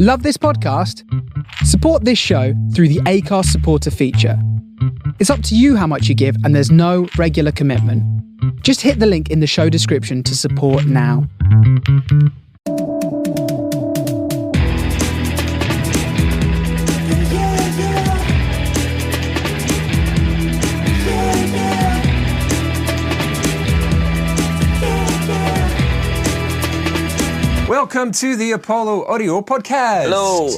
Love this podcast? Support this show through the Acast supporter feature. It's up to you how much you give, and there's no regular commitment. Just hit the link in the show description to support now. Welcome to the Apollo Audio Podcast.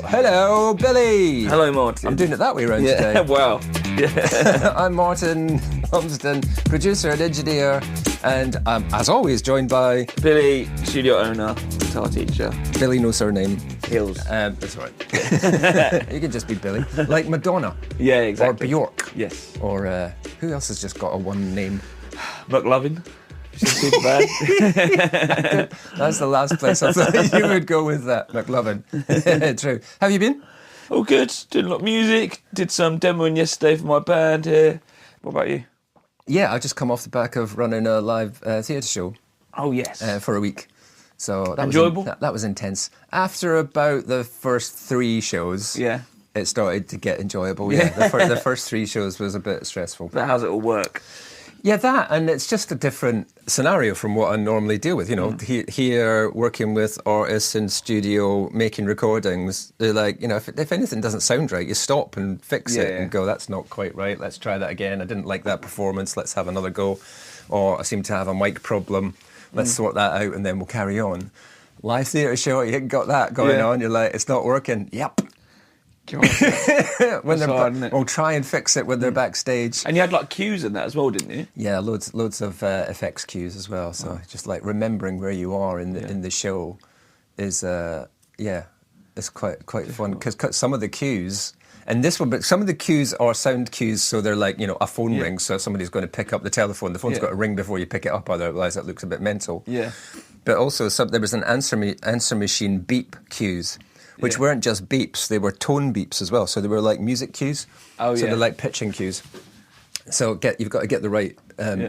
Hello, Billy. Hello, Martin. I'm doing it that way around today. Wow. Yeah. I'm Martin Lumsden, producer and engineer, and I'm, as always, joined by... Billy, studio owner, guitar teacher. Billy, no surname. Hills. That's all right. You can just be Billy. Like Madonna. Yeah, exactly. Or Bjork. Yes. Or who else has just got a one name? McLovin. Super bad. That's the last place I thought you would go with that, McLovin. True. How have you been? All good. Doing a lot of music. Did some demoing yesterday for my band here. What about you? Yeah, I just come off the back of running a live theatre show. Oh, yes. For a week. So that enjoyable? That was intense. After about the first 3 shows, Yeah. it started to get enjoyable. Yeah, the first 3 shows was a bit stressful. But how's it all work? Yeah, that, and it's just a different scenario from what I normally deal with. You know, here working with artists in studio, making recordings. They're like, you know, if anything doesn't sound right, you stop and fix it and go, that's not quite right. Let's try that again. I didn't like that performance. Let's have another go. Or I seem to have a mic problem. Let's sort that out, and then we'll carry on. Live theatre show, you ain't got that going on. You're like, it's not working. Yep. When we'll try and fix it when they're backstage. And you had like cues in that as well, didn't you? Yeah, loads of effects cues as well. So just like remembering where you are in the show is it's quite fun because some of the cues. And this one, but some of the cues are sound cues, so they're like, you know, a phone rings, so somebody's going to pick up the telephone. The phone's got to ring before you pick it up, otherwise that looks a bit mental. Yeah. But also, there was an answer machine beep cues, which weren't just beeps, they were tone beeps as well. So they were like music cues. So they're like pitching cues. So you've got to get the right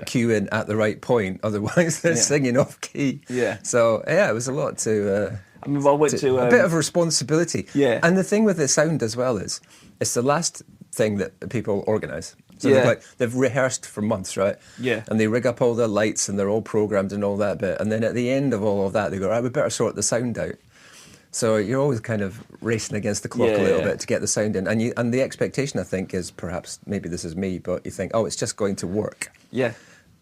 cue in at the right point, otherwise they're singing off key. Yeah. So it was a lot to... I mean, I went to... a bit of responsibility. Yeah. And the thing with the sound as well is, it's the last thing that people organise. So they've rehearsed for months, right? Yeah. And they rig up all the lights and they're all programmed and all that bit. And then at the end of all of that, they go, right, we better sort the sound out. So you're always kind of racing against the clock a little bit to get the sound in. And the expectation, I think, is perhaps, maybe this is me, but you think, oh, it's just going to work. Yeah.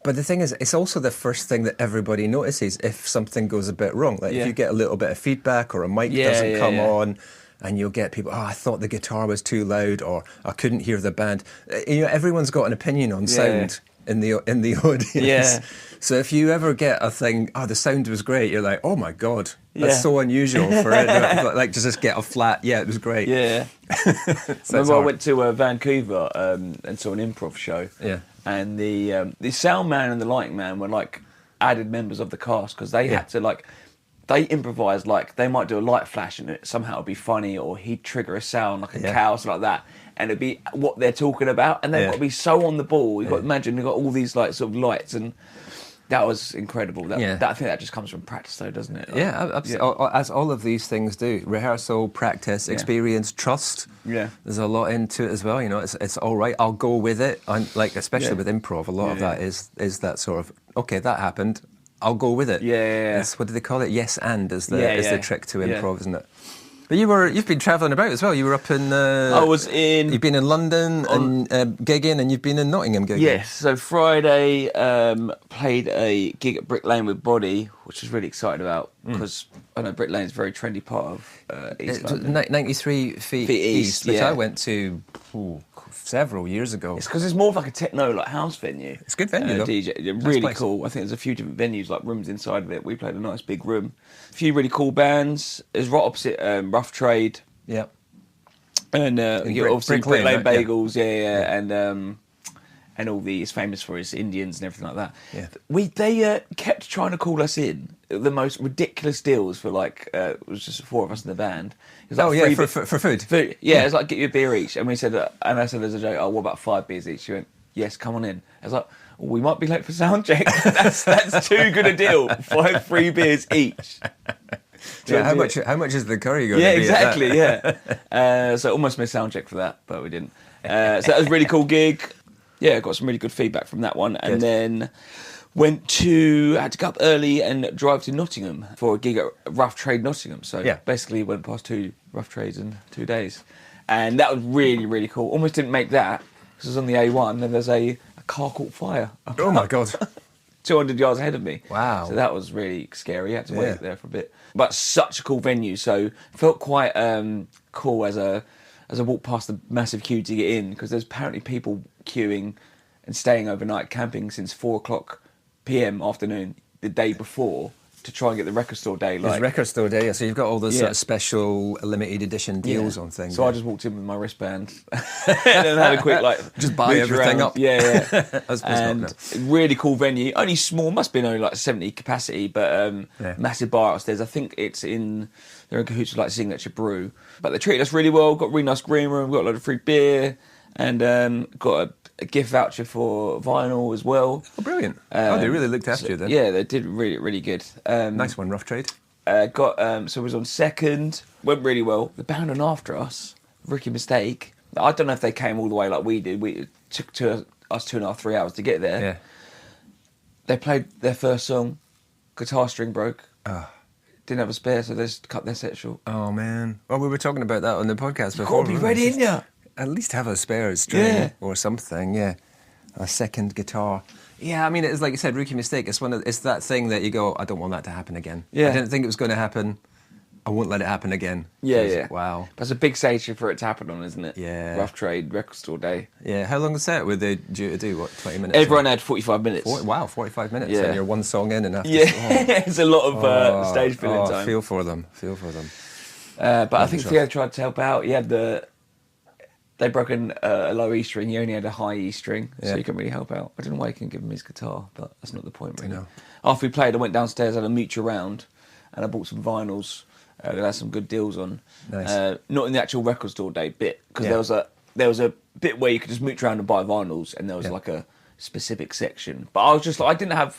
But the thing is, it's also the first thing that everybody notices if something goes a bit wrong. Like if you get a little bit of feedback or a mic doesn't come on, and you'll get people, I thought the guitar was too loud, or I couldn't hear the band. You know, everyone's got an opinion on sound in the audience. Yeah. So if you ever get a thing, the sound was great, you're like, oh my God, that's so unusual for it. Like to just get a flat, it was great. Yeah. Remember I went to Vancouver and saw an improv show. Yeah. And the sound man and the lighting man were like added members of the cast because they had to they improvised, like they might do a light flash and it somehow would be funny, or he'd trigger a sound like a cow or something like that, and it'd be what they're talking about, and they've got to be so on the ball. You've got to imagine you've got all these like sort of lights, and that was incredible. I think that just comes from practice though, doesn't it? Like, absolutely. As all of these things do. Rehearsal, practice, experience, trust. Yeah. There's a lot into it as well, you know. It's all right, I'll go with it. And like especially with improv, a lot of that is that sort of, okay, that happened, I'll go with it. Yeah. What do they call it? Yes and is the trick to improv, isn't it? But you've been travelling about as well. You were up in... You've been in London and gigging, and you've been in Nottingham gigging. Yes, so Friday played a gig at Brick Lane with Body, which I was really excited about, because I know Brick Lane is a very trendy part of East London. 93 feet east, which I went to several years ago. It's because it's more of like a techno, like house venue. It's a good venue, though. DJ, really cool. I think there's a few different venues, like rooms inside of it. We played a nice big room. A few really cool bands. It was right opposite Rough Trade. Yeah. And obviously Brick Lane Bagels, and all these famous for his Indians and everything like that. Yeah. They kept trying to call us in the most ridiculous deals for it was just 4 of us in the band. It was like for food. Yeah, it's like get you a beer each, and we said, and I said as a joke, oh, what about 5 beers each? She went, yes, come on in. I was like, we might be late for sound check. That's too good a deal. 5 free beers each. Yeah, how much is the curry going to be? Yeah, exactly, so almost made sound check for that, but we didn't. So that was a really cool gig. Yeah, got some really good feedback from that one. And then had to go up early and drive to Nottingham for a gig at Rough Trade Nottingham. So basically went past 2 Rough Trades in 2 days. And that was really, really cool. Almost didn't make that, because it was on the A1 and there's a car caught fire. Oh my God. 200 yards ahead of me. Wow. So that was really scary. I had to wait there for a bit. But such a cool venue. So felt quite cool as I walked past the massive queue to get in, because there's apparently people queuing and staying overnight, camping since 4:00 p.m. afternoon the day before to try and get the record store day. There's record store day, so you've got all those sort of special limited edition deals on things. So I just walked in with my wristband and then had a quick just buy everything up. And really cool venue. Only small, must be only like 70 capacity, but massive bar upstairs. I think they're in cahoots with like Signature Brew, but they treated us really well. Got a really nice green room, got a lot of free beer, and got a gift voucher for vinyl as well. Oh, brilliant. They really looked after you then. Yeah, they did really, really good. Nice one, Rough Trade. So it was on second, went really well. The band on after us, Rookie Mistake, I don't know if they came all the way like we did. It took us 2.5, 3 hours to get there. Yeah. They played their first song, guitar string broke. Didn't have a spare, so they just cut their set short. Oh, man. Well, we were talking about that on the podcast before. You've got to be ready, ain't you? At least have a spare string or something, a second guitar. Yeah, I mean, it's like you said, rookie mistake. It's that thing that you go, I don't want that to happen again. Yeah. I didn't think it was going to happen. I won't let it happen again. Yeah. Wow. That's a big stage for it to happen on, isn't it? Yeah. Rough Trade, record store day. Yeah. How long was that? Were they due to do, 20 minutes? Everyone had 45 minutes. 45 minutes. Yeah. And you're one song in and after. It's a lot of stage filling time. Feel for them. But I think Theo tried to help out. He had they'd broken a low E string. He only had a high E string, so he couldn't really help out. I don't know why he couldn't give him his guitar, but that's not the point, really. After we played, I went downstairs, had a mooch around, and I bought some vinyls. That had some good deals on. Nice. Not in the actual record store day bit, because there was a bit where you could just mooch around and buy vinyls, and there was like a specific section. But I was just like, I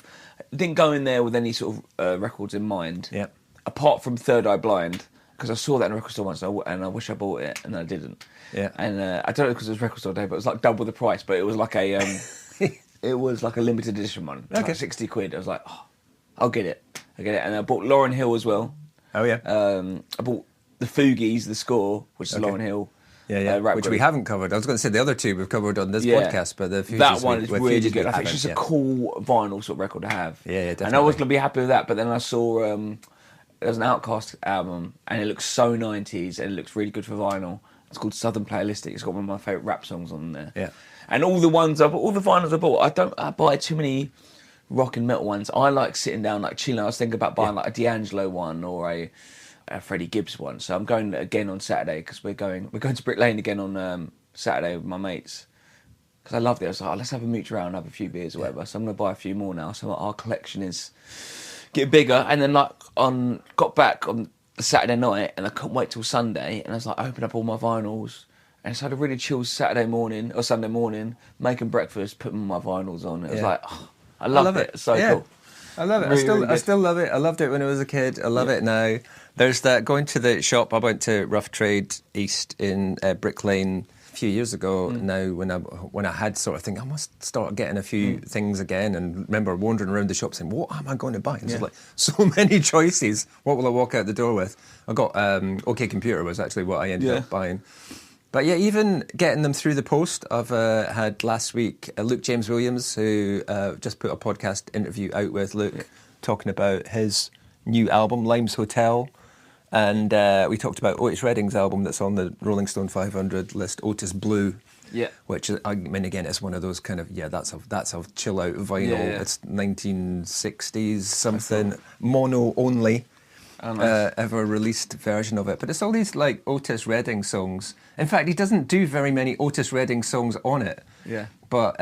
didn't go in there with any sort of records in mind. Yeah. Apart from Third Eye Blind, because I saw that in a record store once, and I wish I bought it, and I didn't. Yeah. And I don't know because it was record store day, but it was like double the price. But it was like a limited edition one. Okay. Like 60 quid. I was like, I'll get it. And I bought Lauryn Hill as well. Oh yeah. I bought the Fugees, the score, which is Lauryn Hill. Yeah. Which we haven't covered. I was going to say the other two we've covered on this podcast, but the Fugees, that one is really good. I think it's just a cool vinyl sort of record to have. Yeah, definitely. And I was going to be happy with that, but then I saw there's an Outlast album, and it looks so 90s, and it looks really good for vinyl. It's called Southern Playalistic. It's got one of my favourite rap songs on there. Yeah. And all the vinyls I bought, I buy too many rock and metal ones. I like sitting down, like chilling. I was thinking about buying like a D'Angelo one or a Freddie Gibbs one. So I'm going again on Saturday, because we're going to Brick Lane again on Saturday with my mates. Because I loved it. I was like, let's have a mooch around, have a few beers or whatever. So I'm going to buy a few more now. So our collection is getting bigger. And then got back on Saturday night, and I couldn't wait till Sunday, and I was like, open up all my vinyls, and so I had a really chill Sunday morning, making breakfast, putting my vinyls on. It was like, I love it. It's so cool. I love it. Really, I still love it. I loved it when I was a kid. I love it now. There's that, going to the shop. I went to Rough Trade East in Brick Lane a few years ago now, when I had sort of think I must start getting a few things again, and remember wandering around the shop saying, what am I going to buy? And there's like so many choices. What will I walk out the door with? I got OK Computer was actually what I ended up buying. But yeah, even getting them through the post. I've had last week Luke James Williams, who just put a podcast interview out with Luke, talking about his new album, Lime's Hotel. And we talked about Otis Redding's album that's on the Rolling Stone 500 list, Otis Blue. Yeah. Which, I mean, again, it's one of those kind of, that's a chill-out vinyl. Yeah. It's 1960s something, mono only. Oh, nice. Ever released version of it. But it's all these, like, Otis Redding songs. In fact, he doesn't do very many Otis Redding songs on it. Yeah. But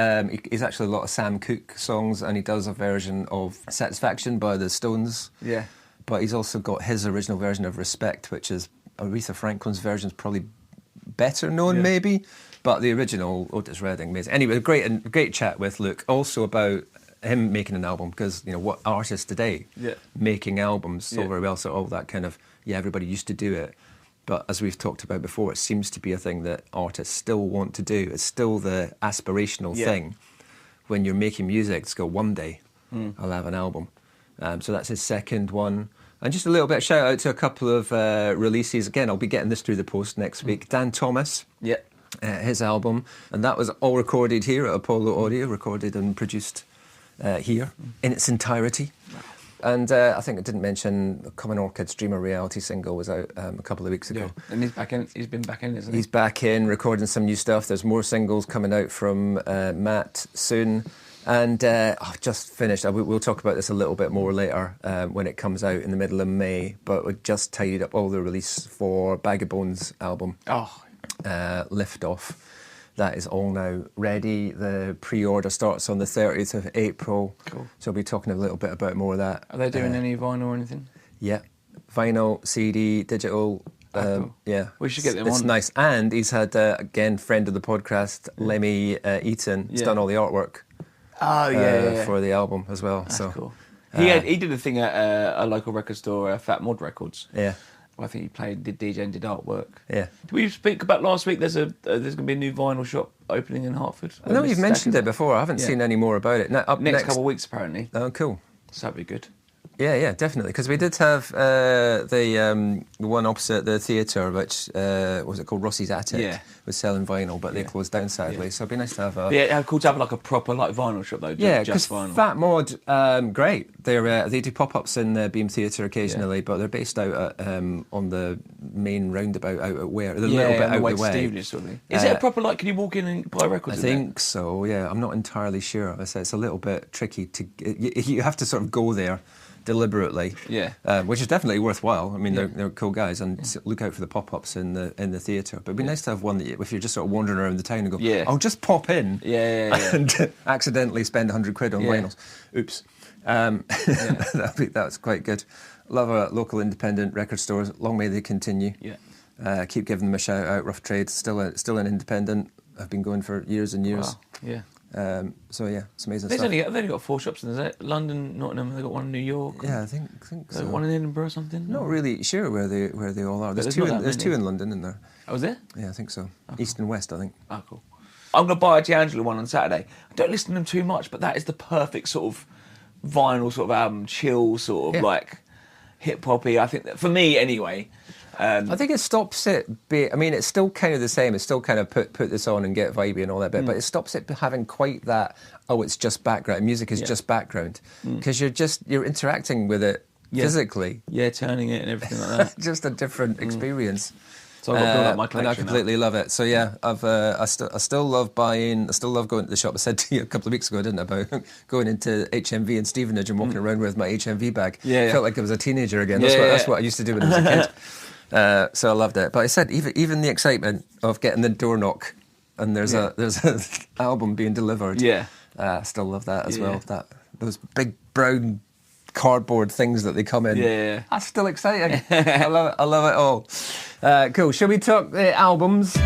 he's actually a lot of Sam Cooke songs, and he does a version of Satisfaction by the Stones. Yeah. But he's also got his original version of Respect, which is Aretha Franklin's version, is probably better known, maybe. But the original Otis Redding, amazing. Anyway, great chat with Luke. Also about him making an album, because what artists today making albums so very well, so all that kind of everybody used to do it, but as we've talked about before, it seems to be a thing that artists still want to do. It's still the aspirational thing when you're making music to go, one day I'll have an album. So that's his second one. And just a little bit of shout out to a couple of releases. Again, I'll be getting this through the post next week. Dan Thomas, his album, and that was all recorded here at Apollo Audio, recorded and produced here in its entirety. And I think I didn't mention Common Orchid's Dreamer Reality single was out a couple of weeks ago. And he's back in. He's been back in, isn't he? He's back in, recording some new stuff. There's more singles coming out from Matt soon. And I've just finished. We'll talk about this a little bit more later when it comes out in the middle of May. But we just tidied up all the release for Bag of Bones' album, Lift Off. That is all now ready. The pre-order starts on the 30th of April. Cool. So I'll be talking a little bit about more of that. Are they doing any vinyl or anything? Yeah. Vinyl, CD, digital. Cool. Yeah. We should get them on. It's nice. And he's had, again, friend of the podcast, Lemmy Eaton. He's done all the artwork. For the album as well. That's so cool. He did a thing at a local record store, Fat Mod Records. Yeah. I think he did DJ and did artwork. Yeah. Did we speak about last week? There's going to be a new vinyl shop opening in Hartford. I know you've mentioned it before. I haven't seen any more about it. Next couple of weeks, apparently. Oh, cool. So that'd be good. Yeah, definitely. Because we did have the one opposite the theatre, which was it called Rossi's Attic? Yeah. Was selling vinyl, but they closed down sadly. Yeah. So it'd be nice to have a... Yeah, cool to have like a proper vinyl shop though. Yeah, because Fat Mod, great. They do pop-ups in the Beam Theatre occasionally, but they're based out at, on the main roundabout out at Ware. They're a little bit out the way. Stevenage, sort of. Is it a proper can you walk in and buy records? I think so. Yeah, I'm not entirely sure. I say it's a little bit tricky to. You have to sort of go there deliberately, which is definitely worthwhile. I mean, they're cool guys, and look out for the pop-ups in the theatre. But it'd be nice to have one that if you're just sort of wandering around the town and go, I'll just pop in, and accidentally spend £100 on vinyls. Oops, that's quite good. Love our local independent record stores. Long may they continue. Yeah, keep giving them a shout out. Rough Trade, still an independent. I've been going for years and years. Wow. Yeah. So yeah, it's amazing stuff. They've only got 4 shops in there. London, Nottingham, they've got one in New York. Yeah, I think so. One in Edinburgh or something? Not really sure where they all are. There's two in London, isn't there? Oh, is there? Yeah, I think so. East and West, I think. Oh, cool. I'm going to buy a D'Angelo one on Saturday. I don't listen to them too much, but that is the perfect sort of vinyl sort of album, chill sort of hip-hoppy. I think that, for me anyway. I think it stops it. It's still kind of the same. It's still kind of put this on and get vibey and all that bit, but it stops it having quite that. Oh, it's just background. Music is just background because you're interacting with it physically. Yeah, turning it and everything like that. Just a different experience. So I've got to build up my collection. And I completely love it. So yeah, I still love buying. I still love going to the shop. I said to you a couple of weeks ago, didn't I, about going into HMV in Stevenage and walking around with my HMV bag. Yeah, felt like I was a teenager again. That's what I used to do when I was a kid. So I loved it, but I said even the excitement of getting the door knock and there's an album being delivered. Yeah, I still love that as well. Those big brown cardboard things that they come in. Yeah, that's still exciting. I love it all. Cool. Shall we talk the albums?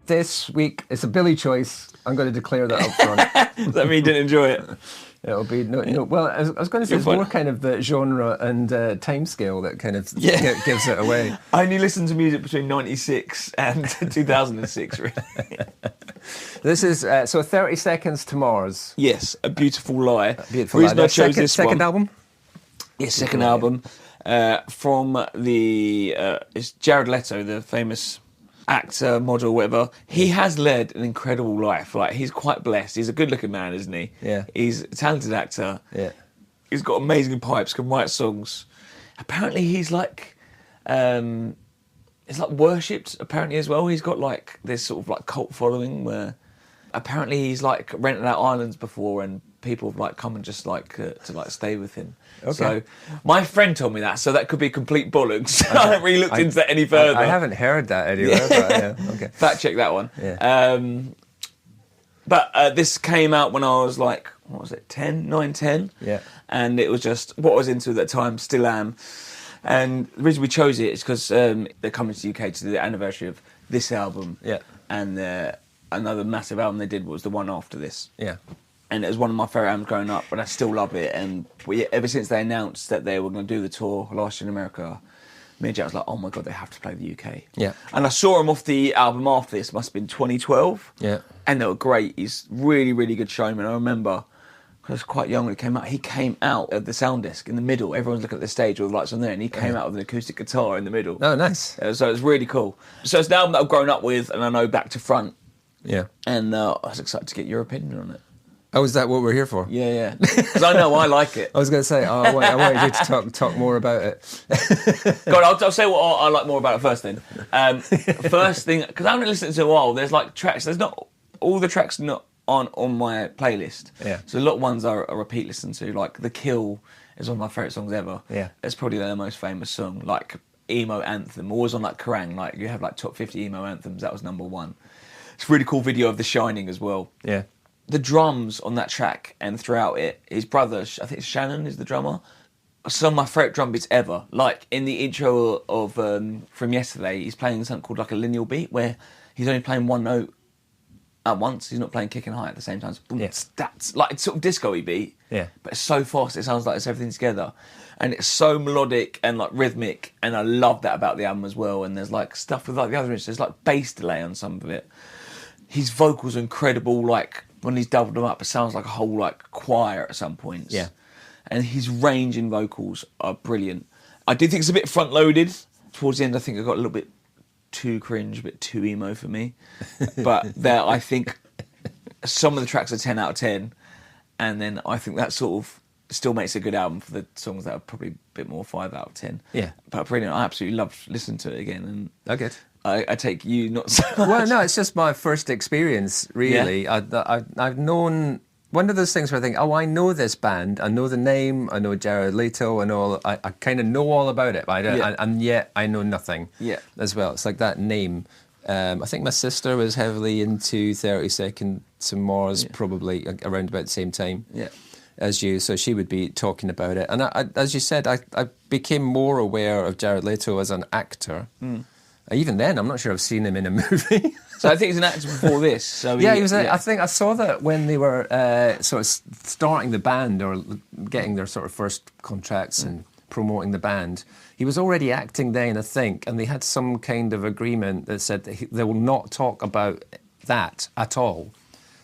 This week it's a Billy choice. I'm going to declare that up front. Does that mean you didn't enjoy it? It'll be no. Well, I was going to say it's more kind of the genre and time scale that kind of gives it away. I only listened to music between 96 and 2006, really. This is so 30 Seconds to Mars. Yes, A Beautiful Lie. Beautiful Lie. I chose this second album? Yes, second album. From it's Jared Leto, the famous actor, model, whatever. He has led an incredible life. Like, he's quite blessed. He's a good-looking man, isn't he? Yeah. He's a talented actor. Yeah. He's got amazing pipes, can write songs. Apparently, he's like, it's like worshipped. Apparently as well. He's got like this sort of like cult following where apparently he's like rented out islands before and people have like come and just like to like stay with him. Okay. So my friend told me that, so that could be complete bollocks. I haven't really looked into that any further. I haven't heard that anywhere. But okay. Fact check that one. Yeah. But this came out when I was like, what was it, 9, 10? Yeah. And it was just what I was into at that time, still am. And the reason we chose it is because they're coming to the UK to the anniversary of this album. Yeah. And another massive album they did was the one after this. Yeah. And it was one of my favourite albums growing up, but I still love it. And ever since they announced that they were going to do the tour last year in America, me and Jack was like, oh my God, they have to play the UK. Yeah. And I saw him off the album after this, must have been 2012. Yeah. And they were great. He's really, really good showman. I remember, because I was quite young when it came out, he came out at the sound desk in the middle. Everyone's looking at the stage with the lights on there, and he came out with an acoustic guitar in the middle. Oh, nice. So it was really cool. So it's an album that I've grown up with, and I know back to front. Yeah. And I was excited to get your opinion on it. Oh, is that what we're here for? Yeah. Because I know I like it. I was going to say, I wanted you to talk more about it. God, I'll say what I like more about it first then. First thing, because I haven't listened to it in a while, there's like tracks, there's not, all the tracks not on my playlist. Yeah. So a lot of ones are a repeat listen to, like The Kill is one of my favourite songs ever. Yeah. It's probably their most famous song, like emo anthem, always on like Kerrang, like you have like top 50 emo anthems, that was number one. It's a really cool video of The Shining as well. Yeah. The drums on that track and throughout it, his brother, I think it's Shannon, is the drummer. Some of my favourite drum beats ever. Like in the intro of From Yesterday, he's playing something called like a lineal beat where he's only playing one note at once. He's not playing kick and high at the same time. Boom, that's like it's sort of disco-y beat. Yeah. But it's so fast, it sounds like it's everything together. And it's so melodic and like rhythmic, and I love that about the album as well. And there's like stuff with like the other instruments, there's like bass delay on some of it. His vocals are incredible, like when he's doubled them up, it sounds like a whole like choir at some points. Yeah. And his range in vocals are brilliant. I do think it's a bit front-loaded. Towards the end, I think it got a little bit too cringe, a bit too emo for me. But there, I think some of the tracks are 10 out of 10. And then I think that sort of still makes a good album for the songs that are probably a bit more 5 out of 10. Yeah. But brilliant. I absolutely loved listening to it again. And Oh, good. I take you not so much. Well, no, it's just my first experience, really. Yeah. I've known, one of those things where I think, oh, I know this band, I know the name, I know Jared Leto, I kind of know all about it, but I don't, and yet I know nothing as well. It's like that name. I think my sister was heavily into 30 Seconds to Mars, probably around about the same time as you, so she would be talking about it. And I, as you said, I became more aware of Jared Leto as an actor. Even then, I'm not sure I've seen him in a movie. So I think he's an actor before this. So he was. I think I saw that when they were sort of starting the band or getting their sort of first contracts and promoting the band. He was already acting then, I think, and they had some kind of agreement that said that they will not talk about that at all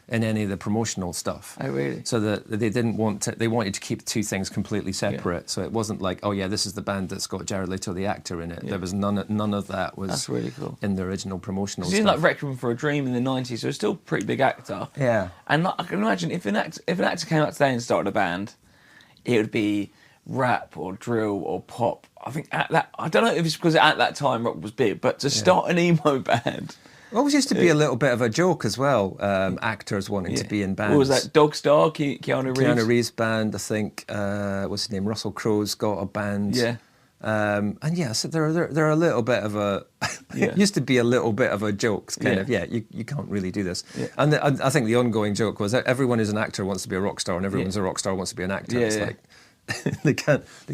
in any of the promotional stuff. Oh, really? So that they didn't want to, they wanted to keep two things completely separate. So it wasn't like, oh yeah, this is the band that's got Jared Leto, the actor, in it. There was none of that was That's really cool. in the original promotional stuff. He's in like Requiem for a Dream in the 90s, so he's still a pretty big actor. Yeah. And like, I can imagine if an actor came out today and started a band, it would be rap or drill or pop. I think at that, I don't know if it's because at that time rock was big, but to start an emo band. It always used to be a little bit of a joke as well, actors wanting to be in bands. What was that, Dog Star, Keanu Reeves? Keanu Reeves' band, I think, what's his name, Russell Crowe's got a band. Yeah. And yeah, so they're a little bit of a, it used to be a little bit of a joke, kind of, you can't really do this. Yeah. And I think the ongoing joke was that everyone who's an actor wants to be a rock star and everyone's a rock star wants to be an actor. Yeah, it's like, they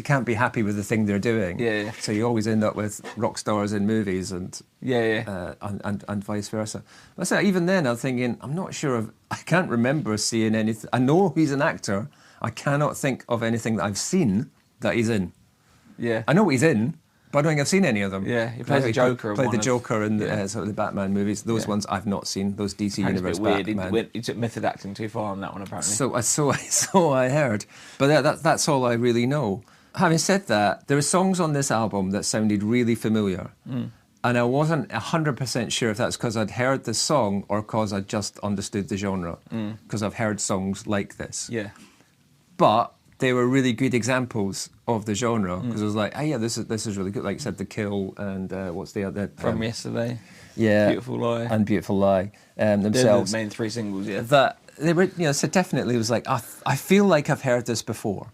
can't be happy with the thing they're doing. Yeah. So you always end up with rock stars in movies and and vice versa. But so even then, I'm thinking, I'm not sure I can't remember seeing anything. I know he's an actor. I cannot think of anything that I've seen that he's in. Yeah. I know what he's in, but I don't think I've seen any of them. Yeah, he plays the Joker. Played the Joker in sort of the Batman movies. Those ones I've not seen. Those DC Universe Batman. He took method acting too far on that one, apparently. So I heard. But that's all I really know. Having said that, there were songs on this album that sounded really familiar. And I wasn't 100% sure if that's because I'd heard the song or because I just understood the genre. Because I've heard songs like this. Yeah. But they were really good examples of the genre because I was like, oh yeah, this is really good. Like you said, The Kill and what's the other? From Yesterday. Yeah. Beautiful Lie. And Beautiful Lie themselves. They're the main three singles, yeah. That they were, so definitely it was like, I feel like I've heard this before.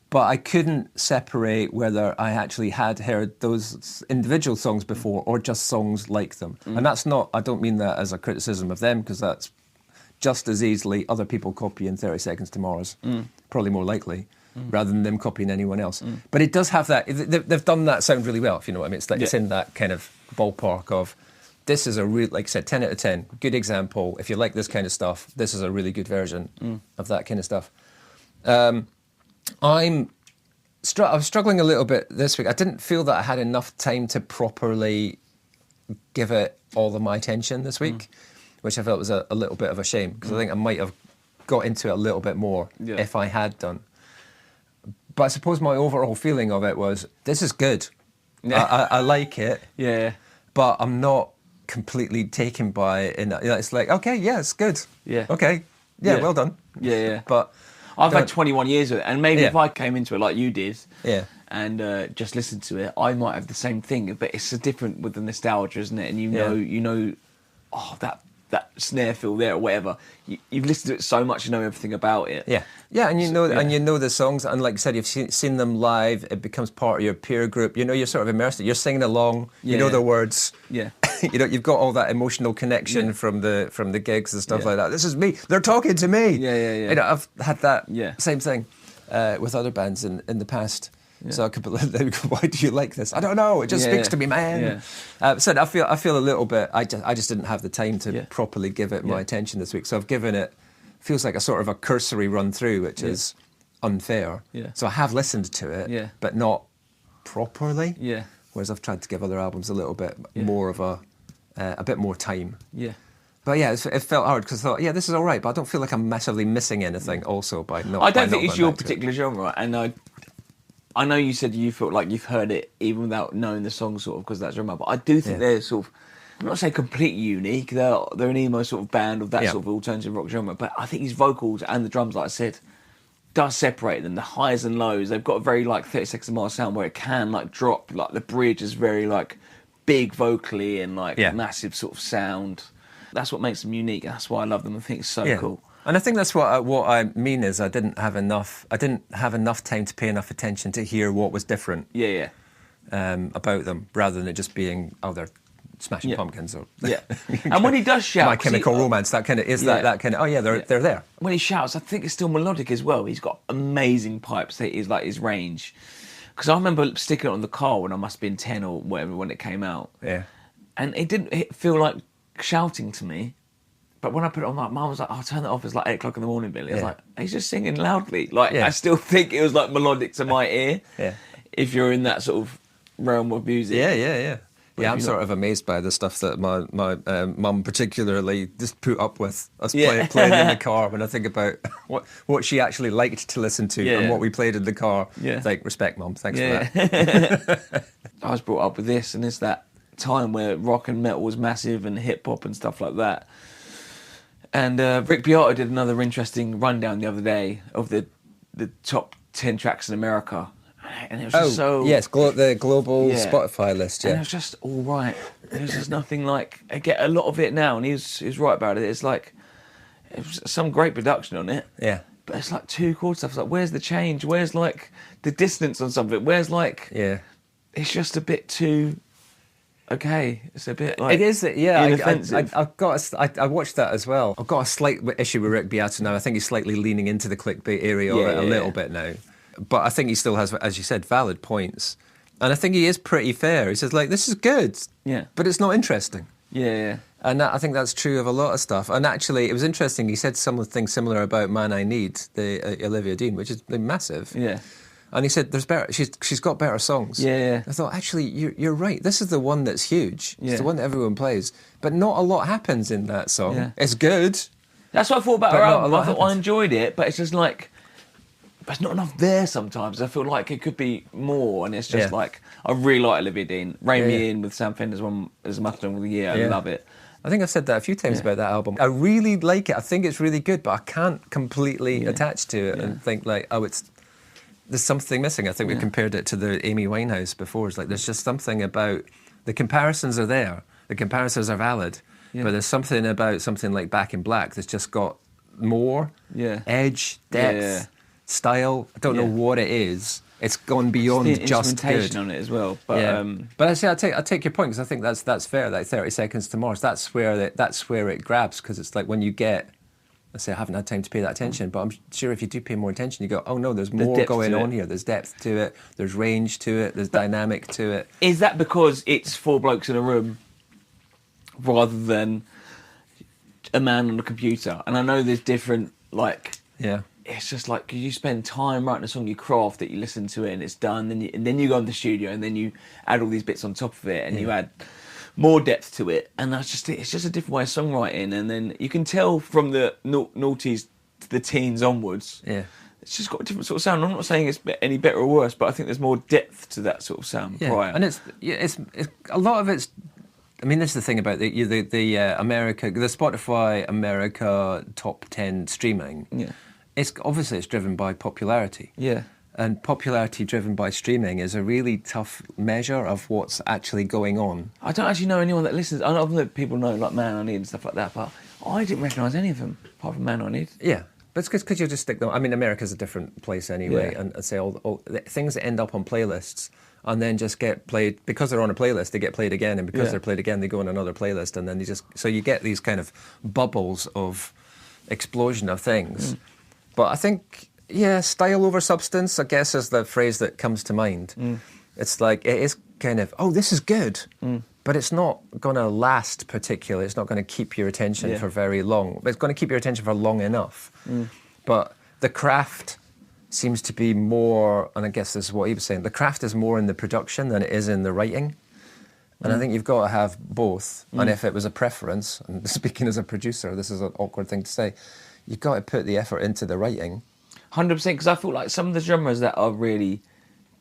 But I couldn't separate whether I actually had heard those individual songs before or just songs like them. And that's not, I don't mean that as a criticism of them because that's just as easily other people copying 30 Seconds to Mars, probably more likely, rather than them copying anyone else. But it does have that, they've done that sound really well, if you know what I mean. It's like it's in that kind of ballpark of this is a real, like I said, 10 out of 10. Good example. If you like this kind of stuff, this is a really good version of that kind of stuff. I was struggling a little bit this week. I didn't feel that I had enough time to properly give it all of my attention this week, which I felt was a little bit of a shame, because I think I might have got into it a little bit more if I had done. But I suppose my overall feeling of it was, this is good. I like it. Yeah. But I'm not completely taken by it. It's like, okay, yeah, it's good. Yeah. Okay. Yeah, well done. Yeah. But I've had 21 years with it, and maybe if I came into it like you did, and just listened to it, I might have the same thing. But it's so different with the nostalgia, isn't it? And you know, oh, that snare fill there or whatever. You've listened to it so much, you know everything about it. Yeah, and you know the songs, and like I said, you've seen them live. It becomes part of your peer group. You know, you're sort of immersed. You're singing along. You know the words. Yeah. You've got all that emotional connection from the gigs and stuff like that. This is me. They're talking to me. Yeah. I've had that same thing with other bands in the past. Yeah. So I could be, why do you like this? I don't know. It just speaks to me, man. So I feel a little bit. I just didn't have the time to properly give it my attention this week. So I've given it. Feels like a sort of a cursory run through, which is unfair. Yeah. So I have listened to it, but not properly. Yeah. Whereas I've tried to give other albums a little bit more of a bit more time. Yeah. But yeah, it felt hard because I thought, this is all right, but I don't feel like I'm massively missing anything. Also, by not. I don't think it's your particular genre, and I know you said you felt like you've heard it even without knowing the song, sort of, because that's genre. But I do think they're sort of, I'm not saying completely unique. They're an emo sort of band of that sort of alternative rock genre. But I think his vocals and the drums, like I said, does separate them. The highs and lows. They've got a very like 30 Seconds to Mars sound where it can like drop. Like the bridge is very like big vocally and like massive sort of sound. That's what makes them unique. That's why I love them. I think it's so cool. And I think that's what I mean is I didn't have enough time to pay enough attention to hear what was different about them, rather than it just being, they're Smashing Pumpkins or and when he does shout, My Chemical Romance, that kind of that kind of they're there. When he shouts, I think it's still melodic as well. He's got amazing pipes. He's like his range, because I remember sticking it on the car when I must have been 10 or whatever when it came out. Yeah, and it didn't feel like shouting to me. But when I put it on, like, Mum was like, turn that off. It's like 8 o'clock in the morning, Billy. I was like, he's just singing loudly. Like, I still think it was like melodic to my ear. If you're in that sort of realm of music. Yeah, I'm sort of amazed by the stuff that my mum particularly just put up with us playing in the car. When I think about what she actually liked to listen to and what we played in the car. It's like, respect, Mum. Thanks for that. I was brought up with this, and it's that time where rock and metal was massive and hip hop and stuff like that. And Rick Beato did another interesting rundown the other day of the top 10 tracks in America. And it was just so... Yes, the global Spotify list, And it was just all right. There was just nothing like... I get a lot of it now, and he was right about it. It's like... It was some great production on it. Yeah. But it's like 2 chord stuff. It's like, where's the change? Where's like the dissonance on something? Where's like... Yeah. It's just a bit too... Okay, it's a bit like... It is, inoffensive. I watched that as well. I've got a slight issue with Rick Beato now. I think he's slightly leaning into the clickbait area of it a little bit now. But I think he still has, as you said, valid points. And I think he is pretty fair. He says, like, this is good, but it's not interesting. Yeah. And I think that's true of a lot of stuff. And actually, it was interesting, he said something similar about Man I Need, the Olivia Dean, which is massive. Yeah. And he said, "There's better. She's got better songs." Yeah. I thought, actually, you're right. This is the one that's huge. It's the one that everyone plays, but not a lot happens in that song. Yeah. It's good. That's what I thought about her album. I thought I enjoyed it, but it's just like there's not enough there. Sometimes I feel like it could be more, and it's just like I really like Olivia Dean. Rein Me In with Sam Fender's one is much longer of the year. I love it. I think I've said that a few times about that album. I really like it. I think it's really good, but I can't completely attach to it and think like, there's something missing. I think we compared it to the Amy Winehouse before. It's like there's just something about... The comparisons are there. The comparisons are valid. Yeah. But there's something about something like Back in Black that's just got more edge, depth, style. I don't know what it is. It's gone beyond just good. Instrumentation on it as well. But but I take your point, because I think that's fair. Like 30 Seconds to Mars. That's where it grabs, because it's like when you get... Let's say I haven't had time to pay that attention, but I'm sure if you do pay more attention, you go, oh no, there's more going on here. There's depth to it, there's range to it, there's dynamic to it. Is that because it's 4 blokes in a room rather than a man on a computer. And I know there's different, like... Yeah. It's just like, you spend time writing a song, you craft it, you listen to it, and it's done, and then you go in the studio, and then you add all these bits on top of it, and you add more depth to it, and that's just it. It's just a different way of songwriting, and then you can tell from the noughties to the teens onwards, it's just got a different sort of sound. I'm not saying it's any better or worse, but I think there's more depth to that sort of sound prior. And it's a lot of it's... I mean, this is the thing about the America, the Spotify America top 10 streaming. Yeah. It's driven by popularity. Yeah. And popularity driven by streaming is a really tough measure of what's actually going on. I don't actually know anyone that listens. I know that people know, like, Man I Need and stuff like that, but I didn't recognise any of them, apart from Man I Need. Yeah. But it's because you just stick them... I mean, America's a different place anyway, and say all the things that end up on playlists and then just get played... Because they're on a playlist, they get played again, and because they're played again, they go on another playlist, and then you just... So you get these kind of bubbles of explosion of things. But I think, style over substance, I guess, is the phrase that comes to mind. It's like, it is kind of, oh, this is good, but it's not going to last particularly. It's not going to keep your attention for very long. But it's going to keep your attention for long enough. But the craft seems to be more, and I guess this is what he was saying, the craft is more in the production than it is in the writing. And I think you've got to have both. And if it was a preference, and speaking as a producer, this is an awkward thing to say, you've got to put the effort into the writing. 100%, because I feel like some of the genres that are really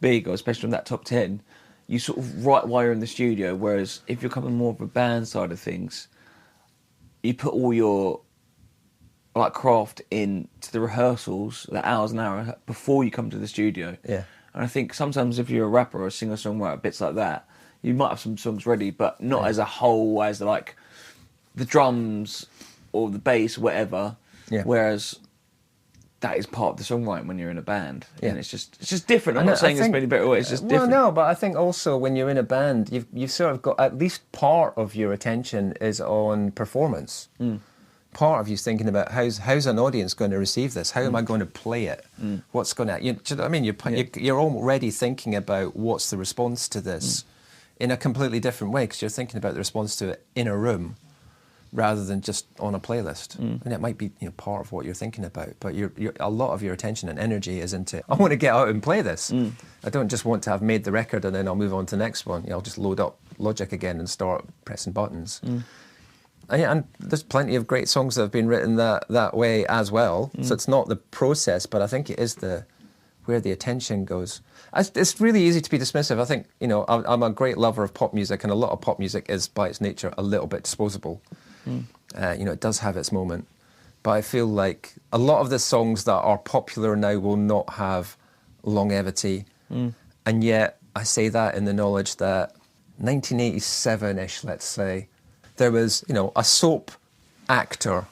big, or especially in that top 10, you sort of write while you're in the studio, whereas if you're coming more of a band side of things, you put all your like craft into the rehearsals, the hours and hours before you come to the studio. Yeah. And I think sometimes if you're a rapper or a singer-songwriter, bits like that, you might have some songs ready, but not as a whole, as like the drums or the bass, whatever. Yeah. Whereas that is part of the songwriting when you're in a band. And it's just different. I'm not saying it's any better or it's just different. Well, no, but I think also when you're in a band, you've sort of got at least part of your attention is on performance. Part of you's thinking about how's an audience going to receive this? How am I going to play it? What's going to... do you know what I mean? You're already thinking about what's the response to this in a completely different way, because you're thinking about the response to it in a room, rather than just on a playlist. And it might be part of what you're thinking about, but a lot of your attention and energy is into, I want to get out and play this. I don't just want to have made the record and then I'll move on to the next one. I'll just load up Logic again and start pressing buttons. And there's plenty of great songs that have been written that way as well. So it's not the process, but I think it is where the attention goes. It's really easy to be dismissive. I think, I'm a great lover of pop music, and a lot of pop music is by its nature a little bit disposable. It does have its moment, but I feel like a lot of the songs that are popular now will not have longevity, and yet I say that in the knowledge that 1987-ish, let's say, there was a soap actor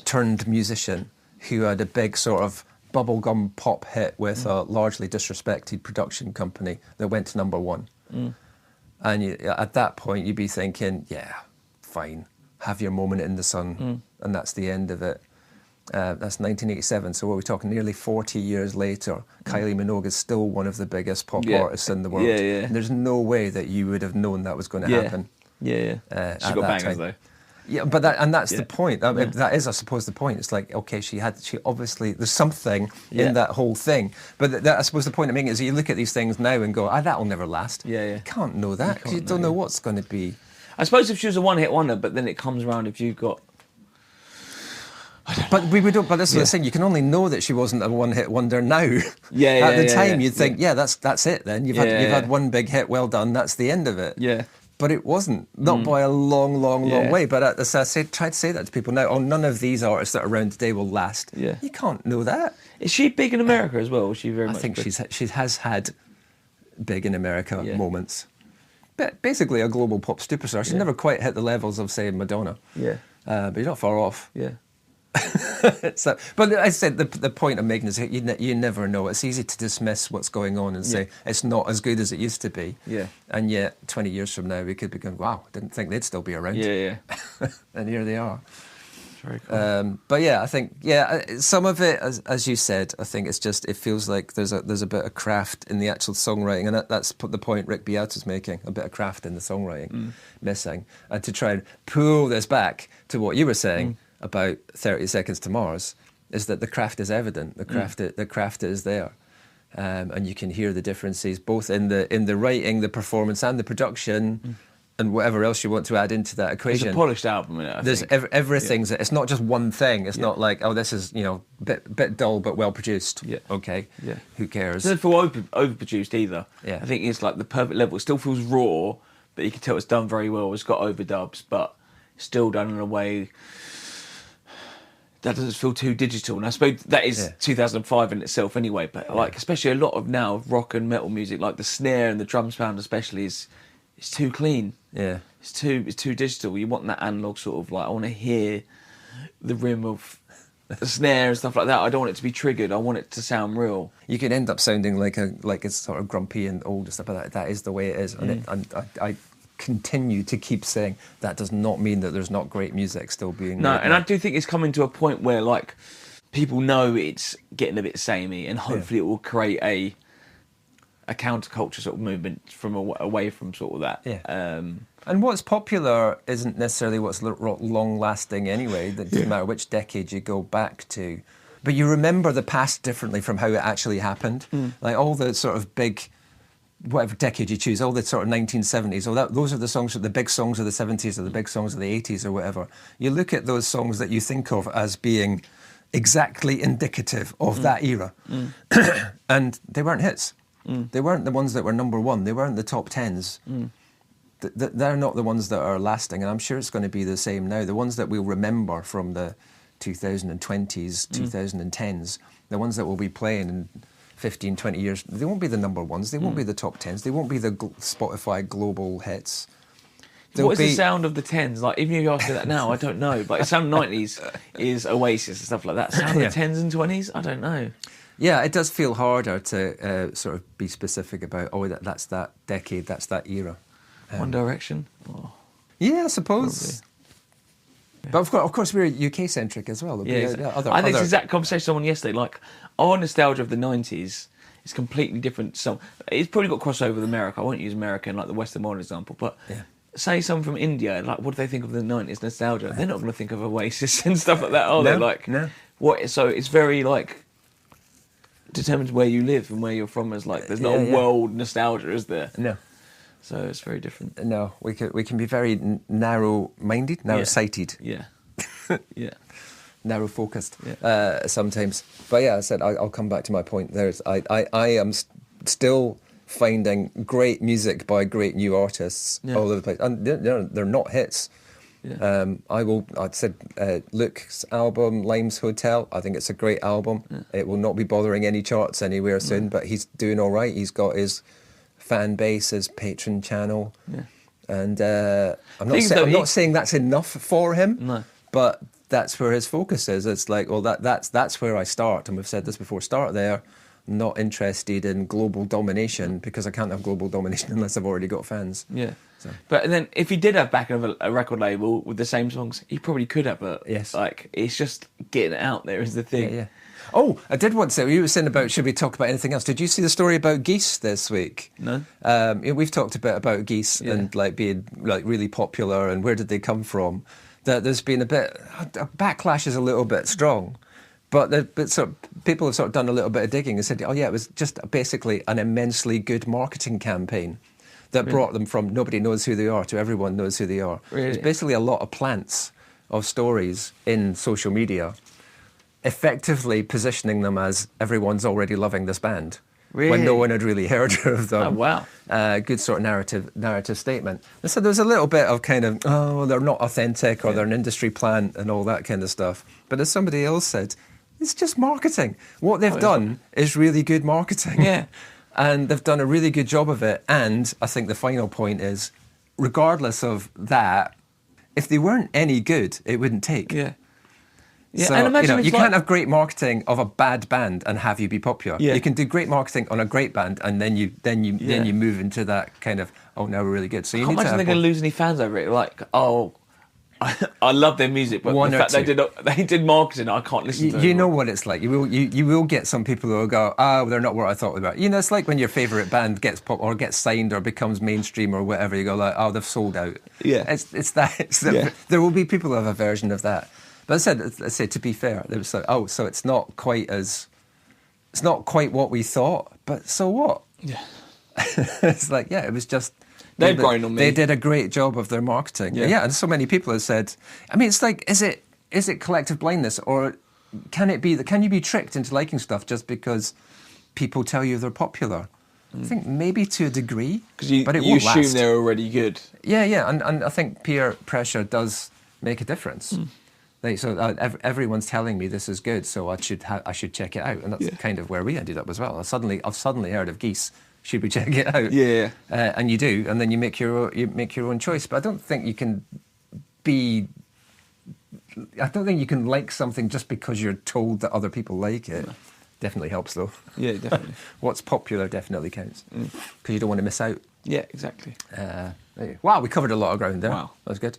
turned musician who had a big sort of bubblegum pop hit with a largely disrespected production company that went to #1, and at that point you'd be thinking, fine, have your moment in the sun, and that's the end of it. That's 1987, so what are we talking, nearly 40 years later, Kylie Minogue is still one of the biggest pop artists in the world. And there's no way that you would have known that was going to happen. She got bangers though. Yeah, but that's the point. That is, I suppose, the point. It's like, okay, she obviously, there's something in that whole thing. But I suppose the point I'm making is that you look at these things now and go, that'll never last. You can't know that, because you don't know what's going to be. I suppose if she was a one-hit wonder, but then it comes around if you've got... But we don't. But this is the thing. You can only know that she wasn't a one-hit wonder now. At the time, you'd think, that's it. Then you've had one big hit. Well done. That's the end of it. But it wasn't. Not by a long, long, long way. But as I try to say that to people now. Oh, none of these artists that are around today will last. You can't know that. Is she big in America as well? Is she very much? I think she has had big in America moments. But basically a global pop superstar. She's never quite hit the levels of, say, Madonna. But you're not far off. So, but I said the point I'm making is that you never know. It's easy to dismiss what's going on and say it's not as good as it used to be. And yet 20 years from now we could be going, wow, I didn't think they'd still be around. And here they are. very cool. But yeah, I think some of it, as you said, I think it feels like there's a bit of craft in the actual songwriting, and that's the point Rick Beato's making, a bit of craft in the songwriting missing, and to try and pull this back to what you were saying about 30 Seconds to Mars, is that the craft is evident, the craft is there. And you can hear the differences both in the writing, the performance, and the production, and whatever else you want to add into that equation. It's a polished album, isn't it? There's everything's. It's not just one thing. It's not like, oh, this is bit dull but well produced. Yeah. Okay. Yeah. Who cares? It doesn't feel overproduced either. Yeah. I think it's like the perfect level. It still feels raw, but you can tell it's done very well. It's got overdubs, but still done in a way that doesn't feel too digital. And I suppose that is 2005 in itself anyway, but like especially a lot of now rock and metal music, like the snare and the drum sound especially is too clean. Yeah. It's too digital. You want that analog sort of like, I want to hear the rim of the snare and stuff like that. I don't want it to be triggered. I want it to sound real. You could end up sounding like it's sort of grumpy and old and stuff, but that is the way it is. And I continue to keep saying that does not mean that there's not great music still being made. And I do think it's coming to a point where like people know it's getting a bit samey, and hopefully it will create a counterculture sort of movement from away from sort of that. Yeah. And what's popular isn't necessarily what's long lasting anyway. It doesn't matter which decade you go back to, but you remember the past differently from how it actually happened. Like all the sort of big, whatever decade you choose, all the sort of 1970s, those are the songs, the big songs of the 70s or the big songs of the 80s or whatever. You look at those songs that you think of as being exactly indicative of that era, and they weren't hits. They weren't the ones that were number one. They weren't the top tens. They're not the ones that are lasting, and I'm sure it's going to be the same now. The ones that we'll remember from the 2020s, 2010s, the ones that we'll be playing in 15, 20 years, they won't be the number ones, they won't be the top tens, they won't be the Spotify global hits. What is the sound of the tens? Like, even if you ask me that now, I don't know. Like, sound 90s is Oasis and stuff like that. Sound of the 10s and 20s? I don't know. Yeah, it does feel harder to sort of be specific about, that's that decade, that's that era. One Direction? Oh. Yeah, I suppose. But of course, we're UK-centric as well. I think it's the exact conversation with someone yesterday. Like, our nostalgia of the 90s is completely different. So it's probably got crossover with America. I won't use America in like the Western world example, but say someone from India, like, what do they think of the 90s nostalgia? They're not going to think of Oasis and stuff like that, are they? Like, what? So it's very like determines where you live and where you're from. As like, there's not a world nostalgia, is there? No. So it's very different. No, we can be very narrow-minded, narrow-sighted. Yeah. Yeah. Narrow-focused sometimes. But yeah, I said I'll come back to my point. I am still finding great music by great new artists all over the place, and they're not hits. Yeah. I said Luke's album, Lime's Hotel. I think it's a great album. Yeah. It will not be bothering any charts anywhere soon, but he's doing all right. He's got his fan base, his Patreon channel, and I'm not saying that's enough for him, but that's where his focus is. It's like, well, that's where I start, and we've said this before. Start there. Not interested in global domination, because I can't have global domination unless I've already got fans. Yeah. So. But then if he did have backing of a record label with the same songs, he probably could have. But like, it's just getting it out there is the thing. Yeah. Oh, I did want to say, you were saying about, should we talk about anything else? Did you see the story about Geese this week? No. We've talked a bit about Geese and like being like really popular and where did they come from. That there's been a backlash is a little bit strong, but people have sort of done a little bit of digging and said, oh yeah, it was just basically an immensely good marketing campaign that brought them from nobody knows who they are to everyone knows who they are. Really? It's basically a lot of plants of stories in social media, effectively positioning them as everyone's already loving this band. Really? When no one had really heard of them. Oh, wow. Good sort of narrative statement. And so there's a little bit of kind of, they're not authentic or they're an industry plant and all that kind of stuff. But as somebody else said, it's just marketing. What they've done is really good marketing. Yeah. And they've done a really good job of it. And I think the final point is, regardless of that, if they weren't any good, it wouldn't take. Yeah. Yeah, so, and imagine you can't have great marketing of a bad band and have you be popular. Yeah. You can do great marketing on a great band and then you move into that kind of, now we're really good. So you I can't need to imagine they're going to lose any fans over it. Like, I love their music, but the fact they did marketing, I can't listen to them. You know what it's like. You will get some people who will go, they're not what I thought they were. You know, it's like when your favourite band gets pop or gets signed or becomes mainstream or whatever. You go like, they've sold out. Yeah, it's that. There will be people who have a version of that. But I said to be fair, they was like, so it's not quite what we thought. But so what? Yeah, it's like it was just. They've grown on me. They did a great job of their marketing. Yeah, and so many people have said, I mean, it's like, is it collective blindness, or can you be tricked into liking stuff just because people tell you they're popular? I think maybe to a degree, but it won't last. You assume they're already good. Yeah, and I think peer pressure does make a difference. Everyone's telling me this is good, so I should check it out, and that's kind of where we ended up as well. I've suddenly heard of Geese. Should we check it out? Yeah. And you do, and then you make your own choice. But I don't think you can like something just because you're told that other people like it. No. Definitely helps, though. Yeah, definitely. What's popular definitely counts, because you don't want to miss out. Yeah, exactly. Wow, we covered a lot of ground there. Wow. That was good.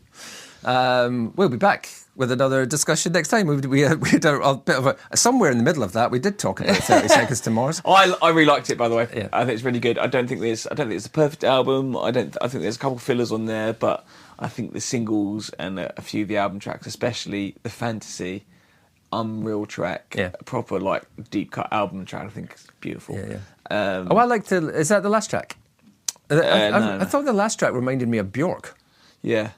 We'll be back with another discussion next time. We had a bit of somewhere in the middle of that. We did talk about 30 Seconds to Mars. I really liked it, by the way. Yeah. I think it's really good. I don't think it's a perfect album. I think there's a couple of fillers on there, but I think the singles and a few of the album tracks, especially the Fantasy, Unreal track, proper like deep cut album track, I think is beautiful. Yeah. I like to. Is that the last track? I thought the last track reminded me of Bjork. Yeah.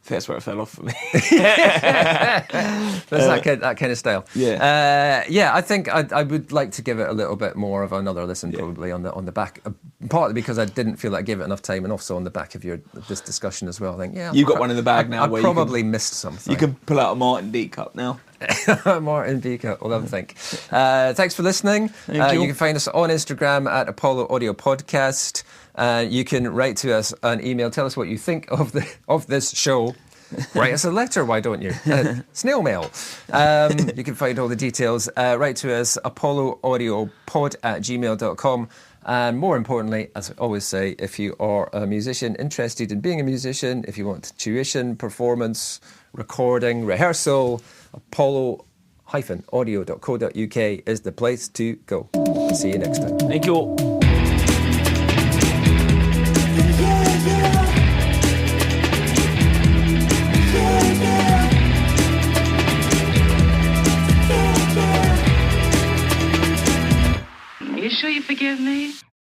I think that's where it fell off for me. That's that kind of style. Yeah. I think I would like to give it a little bit more of another listen, probably on the back. Partly because I didn't feel like I gave it enough time, and also on the back of this discussion as well. I think you've got one in the bag now. I probably missed something. You can pull out a Martin D cup now. Martin D cup. We'll have a think. Thanks for listening. You can find us on Instagram at Apollo Audio Podcast. You can write to us an email. Tell us what you think of this show. Write us a letter, why don't you? Snail mail. You can find all the details. Write to us, apolloaudiopod@gmail.com. And more importantly, as I always say, if you are a musician interested in being a musician, if you want tuition, performance, recording, rehearsal, apollo-audio.co.uk is the place to go. See you next time. Thank you all. You sure you forgive me?